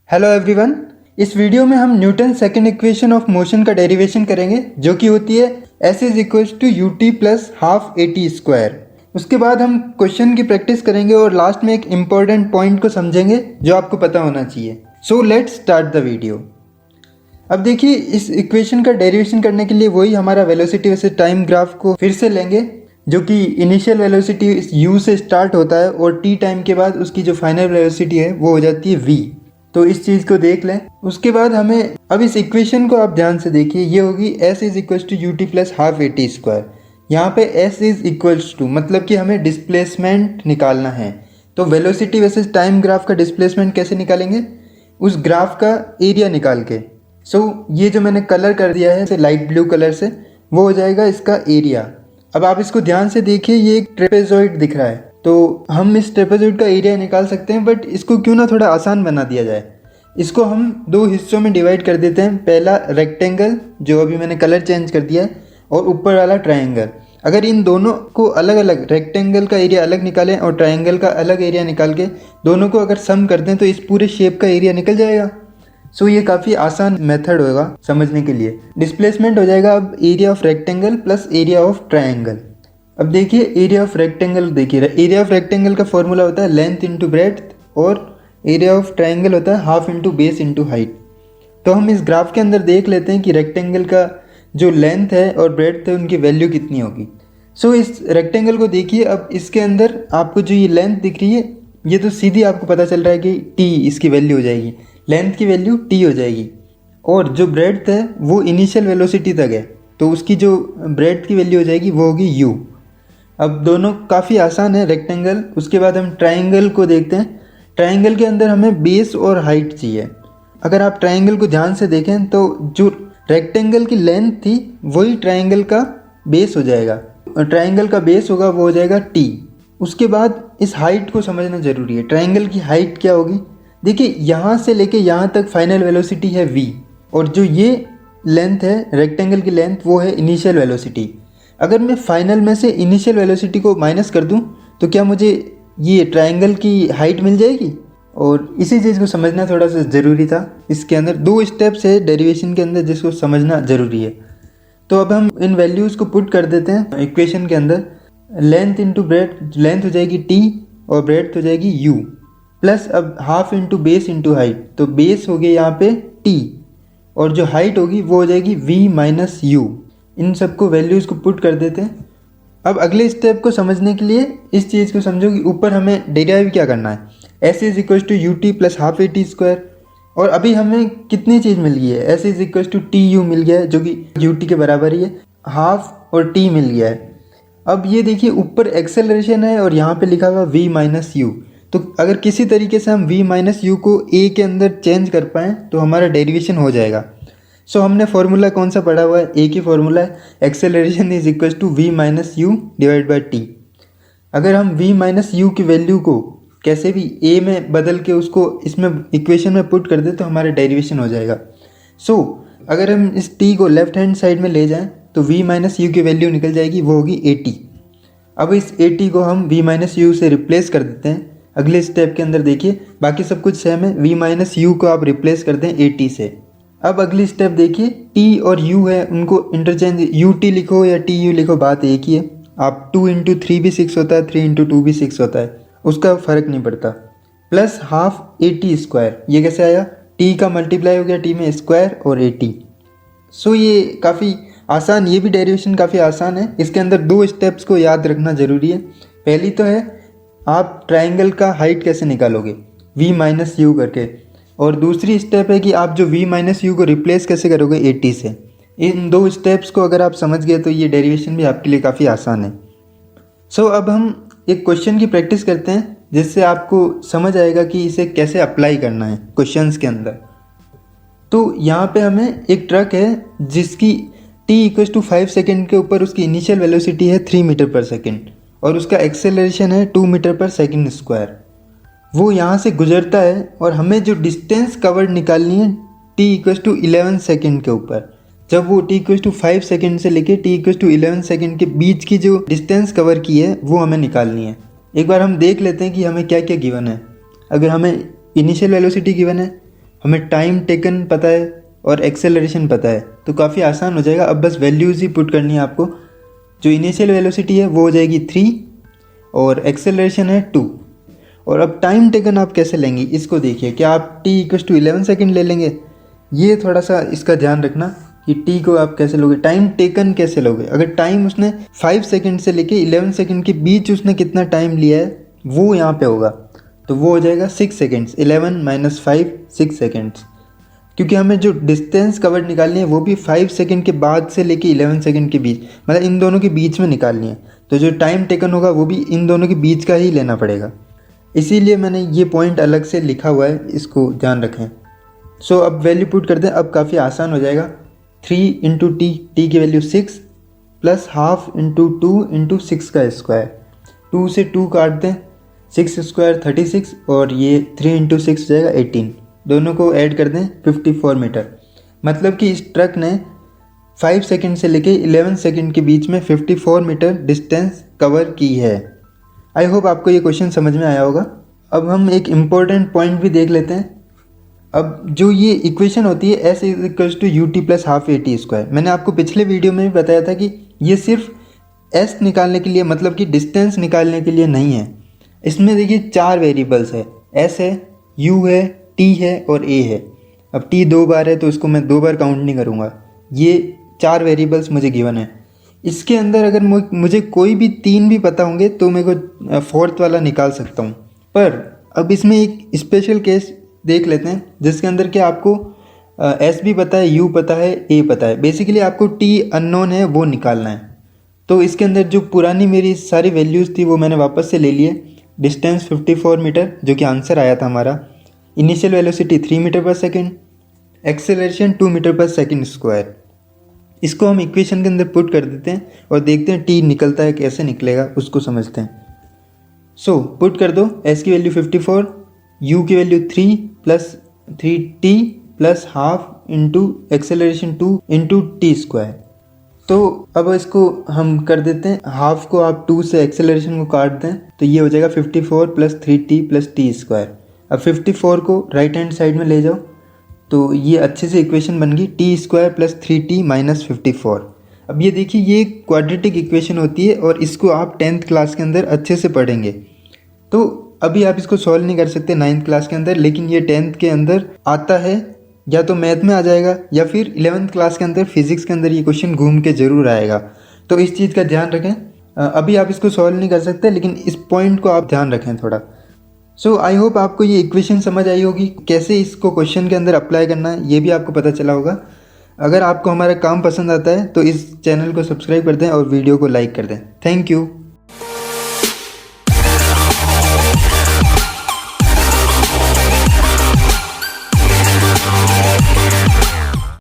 Hello everyone. इस video में हम Newton second equation of motion का डेरिवेशन करेंगे जो कि होती है S is equal to U T plus half A T square. उसके बाद हम क्वेश्चन की प्रैक्टिस करेंगे और लास्ट में एक इम्पॉर्टेंट पॉइंट को समझेंगे जो आपको पता होना चाहिए। So let's start the video. अब देखिए, इस इक्वेशन का डेरिवेशन करने के लिए वही हमारा वेलोसिटी वर्सेस टाइम ग्राफ को फिर से लेंगे, जो कि इनिशियल वेलोसिटी u से स्टार्ट होता है और t टाइम के बाद उसकी जो फाइनल वेलोसिटी है वो हो जाती है v। तो इस चीज़ को देख लें। उसके बाद हमें अब इस इक्वेशन को आप ध्यान से देखिए, ये होगी s is equal to U T plus half A T square. यहाँ पे s इज इक्वल टू मतलब कि हमें डिस्प्लेसमेंट निकालना है। तो वेलोसिटी वर्सेस टाइम ग्राफ का डिस्प्लेसमेंट कैसे निकालेंगे? उस ग्राफ का एरिया निकाल के। ये जो मैंने कलर कर दिया है लाइट ब्लू कलर से, वो हो जाएगा इसका एरिया। अब आप इसको ध्यान से देखिए, ये एक ट्रेपेजॉइड दिख रहा है, तो हम इस ट्रेपेजॉइड का एरिया निकाल सकते हैं। बट इसको क्यों ना थोड़ा आसान बना दिया जाए, इसको हम दो हिस्सों में डिवाइड कर देते हैं। पहला रेक्टेंगल, जो अभी मैंने कलर चेंज कर दिया है, और ऊपर वाला ट्रायंगल। अगर इन दोनों को अलग अलग, रेक्टेंगल का एरिया अलग निकालें और ट्रायंगल का अलग एरिया निकाल के दोनों को अगर सम कर दें तो इस पूरे शेप का एरिया निकल जाएगा। ये काफ़ी आसान मेथड होगा समझने के लिए। डिस्प्लेसमेंट हो जाएगा अब area of rectangle plus area of triangle. अब देखिए एरिया ऑफ रेक्टेंगल, देखिए एरिया ऑफ रेक्टेंगल का फॉर्मूला होता है लेंथ इंटू ब्रेड्थ, और एरिया ऑफ ट्रायंगल होता है half into base into height. तो हम इस ग्राफ के अंदर देख लेते हैं कि रेक्टेंगल का जो लेंथ है और ब्रेड्थ है उनकी वैल्यू कितनी होगी। इस रेक्टेंगल को देखिए, अब इसके अंदर आपको जो ये लेंथ दिख रही है, ये तो सीधी आपको पता चल रहा है कि टी इसकी वैल्यू हो जाएगी, लेंथ की वैल्यू टी हो जाएगी। और जो ब्रेड्थ है वो इनिशियल वेलोसिटी तक है, तो उसकी जो ब्रेड्थ की वैल्यू हो जाएगी वो होगी यू। अब दोनों काफ़ी आसान है, रेक्टेंगल। उसके बाद हम ट्रायंगल को देखते हैं। ट्रायंगल के अंदर हमें बेस और हाइट चाहिए। अगर आप ट्रायंगल को ध्यान से देखें तो जो रेक्टेंगल की लेंथ थी वही ट्रायंगल का बेस हो जाएगा, और ट्रायंगल का बेस होगा वो हो जाएगा टी। उसके बाद इस हाइट को समझना ज़रूरी है। ट्रायंगल की हाइट क्या होगी? देखिए, यहाँ से लेके यहाँ तक फाइनल वेलोसिटी है v, और जो ये लेंथ है रेक्टेंगल की लेंथ वो है इनिशियल वेलोसिटी। अगर मैं फाइनल में से इनिशियल वेलोसिटी को माइनस कर दूँ तो क्या मुझे ये ट्रायंगल की हाइट मिल जाएगी? और इसी चीज़ को समझना थोड़ा सा ज़रूरी था। इसके अंदर दो स्टेप्स है डेरिवेशन के अंदर जिसको समझना ज़रूरी है। तो अब हम इन वैल्यूज़ को पुट कर देते हैं इक्वेशन के अंदर। लेंथ इंटू ब्रेड्थ, लेंथ हो जाएगी टी और ब्रेड्थ हो जाएगी यू, प्लस अब half into base into height. तो बेस हो गया यहाँ पे टी और जो हाइट होगी वो हो जाएगी v माइनस यू। इन सबको वैल्यूज़ को पुट कर देते हैं। अब अगले स्टेप को समझने के लिए इस चीज़ को समझो कि ऊपर हमें डेराइव क्या करना है। s is equal to U T plus half A T square, और अभी हमें कितनी चीज़ मिल गई है? s is equal to t u मिल गया है जो कि यू टी के बराबर ही है, हाफ और t मिल गया है। अब ये देखिए ऊपर एक्सेलरेशन है और यहाँ पे लिखा हुआ v माइनस यू। तो अगर किसी तरीके से हम v माइनस यू को a के अंदर चेंज कर पाएँ तो हमारा डेरिवेशन हो जाएगा। हमने फॉर्मूला कौन सा पढ़ा हुआ है? a की फॉर्मूला है acceleration is equal to v minus U divide by T. अगर हम v माइनस यू की वैल्यू को कैसे भी a में बदल के उसको इसमें इक्वेशन में पुट कर दे तो हमारा डेरिवेशन हो जाएगा। अगर हम इस t को लेफ्ट हैंड साइड में ले जाएं तो v माइनस यू की वैल्यू निकल जाएगी, वो होगी at। अब इस at को हम v माइनस यू से रिप्लेस कर देते हैं। अगले स्टेप के अंदर देखिए बाकी सब कुछ सेम है, v माइनस यू को आप रिप्लेस कर दें at से। अब अगली स्टेप देखिए, t और u है उनको इंटरचेंज, ut लिखो या tu लिखो, बात एक ही है। आप 2 इंटू 3 भी 6 होता है, 3 इंटू 2 भी 6 होता है, उसका फ़र्क नहीं पड़ता। Plus half A T square, ये कैसे आया? t का मल्टीप्लाई हो गया t में स्क्वायर और ए टी। ये काफ़ी आसान, ये भी डेरिवेशन काफ़ी आसान है। इसके अंदर दो स्टेप्स को याद रखना ज़रूरी है। पहली तो है आप ट्रायंगल का हाइट कैसे निकालोगे, v माइनस यू करके, और दूसरी स्टेप है कि आप जो v माइनस यू को रिप्लेस कैसे करोगे at से। इन दो स्टेप्स को अगर आप समझ गए तो ये डेरिवेशन भी आपके लिए काफ़ी आसान है। अब हम एक क्वेश्चन की प्रैक्टिस करते हैं जिससे आपको समझ आएगा कि इसे कैसे अप्लाई करना है क्वेश्चंस के अंदर। तो यहाँ पे हमें एक ट्रक है जिसकी t इक्वल टू 5 सेकेंड के ऊपर उसकी इनिशियल वेलोसिटी है 3 मीटर पर सेकेंड और उसका एक्सेलरेशन है 2 मीटर पर सेकेंड स्क्वायर। वो यहाँ से गुजरता है और हमें जो डिस्टेंस कवर्ड निकालनी है t इक्वल टू 11 सेकेंड के ऊपर। जब वो t इक्वल टू 5 सेकेंड से लेके t इक्वल टू 11 सेकेंड के बीच की जो डिस्टेंस कवर की है वो हमें निकालनी है। एक बार हम देख लेते हैं कि हमें क्या क्या गिवन है। अगर हमें इनिशियल वेलोसिटी गिवन है हमें टाइम टेकन पता है और एक्सेलरेशन पता है, तो काफ़ी आसान हो जाएगा। अब बस वैल्यूज़ ही पुट करनी है आपको। जो इनिशियल वेलोसिटी है वो हो जाएगी 3 और एक्सेलरेशन है 2। और अब टाइम टेकन आप कैसे लेंगे इसको देखिए। क्या आप t = 11 सेकेंड ले लेंगे? ये थोड़ा सा इसका ध्यान रखना कि t को आप कैसे लोगे, टाइम टेकन कैसे लोगे। अगर टाइम उसने 5 सेकेंड से लेके 11 सेकेंड के बीच उसने कितना टाइम लिया है वो यहाँ पे होगा, तो वो हो जाएगा 6 सेकेंड्स। 11 - 5 6 सेकेंड्स, क्योंकि हमें जो डिस्टेंस कवर निकालनी है वो भी 5 सेकेंड के बाद से लेके 11 सेकेंड के बीच, मतलब इन दोनों के बीच में निकालनी है। तो जो टाइम टेकन होगा वो भी इन दोनों के बीच का ही लेना पड़ेगा, इसीलिए मैंने ये पॉइंट अलग से लिखा हुआ है, इसको ध्यान रखें। सो अब वैल्यू पुट कर दें। अब काफ़ी आसान हो जाएगा। 3 × t, t की वैल्यू 6 + ½ × 2 × 6 का स्क्वायर। 2 से 2 काट दें, 6 स्क्वायर 36 और ये 3 × 6 हो जाएगा 18। दोनों को ऐड कर दें 54 मीटर। मतलब कि इस ट्रक ने 5 सेकेंड से लेके 11 सेकेंड के बीच में 54 मीटर डिस्टेंस कवर की है। आई होप आपको ये क्वेश्चन समझ में आया होगा। अब हम एक इम्पोर्टेंट पॉइंट भी देख लेते हैं। अब जो ये इक्वेशन होती है S = ut + ½ at², मैंने आपको पिछले वीडियो में भी बताया था कि ये सिर्फ S निकालने के लिए, मतलब कि डिस्टेंस निकालने के लिए नहीं है। इसमें देखिए 4 वेरिएबल्स है, S है, U है, T है और A है। अब T 2 बार है तो इसको मैं 2 बार काउंट नहीं करूँगा। ये 4 वेरिएबल्स मुझे गिवन है। इसके अंदर अगर मुझे कोई भी 3 भी पता होंगे तो मेरे को 4th वाला निकाल सकता हूँ। पर अब इसमें एक स्पेशल केस देख लेते हैं जिसके अंदर क्या आपको S भी पता है, U पता है, A पता है। बेसिकली आपको T अननोन है वो निकालना है। तो इसके अंदर जो पुरानी मेरी सारी वैल्यूज़ थी वो मैंने वापस से ले लिए। डिस्टेंस 54 मीटर जो कि आंसर आया था हमारा। Initial velocity 3 metre per second, acceleration 2 metre per second squared. इसको हम इक्वेशन के अंदर पुट कर देते हैं और देखते हैं T निकलता है कैसे निकलेगा, उसको समझते हैं। सो पुट कर दो। S की वैल्यू 54, U की वैल्यू 3 + 3t + ½ × एक्सेलरेशन 2 × t²। तो अब इसको हम कर देते हैं, हाफ को आप 2 से एक्सेलरेशन को काट दें तो ये हो जाएगा 54 + 3t + t²। अब 54 को राइट हैंड साइड में ले जाओ तो ये अच्छे से इक्वेशन बन गई, t² + 3t - 54। अब ये देखिए ये क्वाड्रेटिक इक्वेशन होती है और इसको आप 10th क्लास के अंदर अच्छे से पढ़ेंगे। तो अभी आप इसको सॉल्व नहीं कर सकते 9th क्लास के अंदर, लेकिन ये 10th के अंदर आता है, या तो मैथ में आ जाएगा या फिर 11th क्लास के अंदर फिजिक्स के अंदर ये क्वेश्चन घूम के ज़रूर आएगा। तो इस चीज़ का ध्यान रखें। अभी आप इसको सॉल्व नहीं कर सकते, लेकिन इस पॉइंट को आप ध्यान रखें थोड़ा। सो आई होप आपको ये इक्वेशन समझ आई होगी, कैसे इसको क्वेश्चन के अंदर अप्लाई करना है ये भी आपको पता चला होगा। अगर आपको हमारा काम पसंद आता है तो इस चैनल को सब्सक्राइब कर दें और वीडियो को लाइक कर दें। Thank you.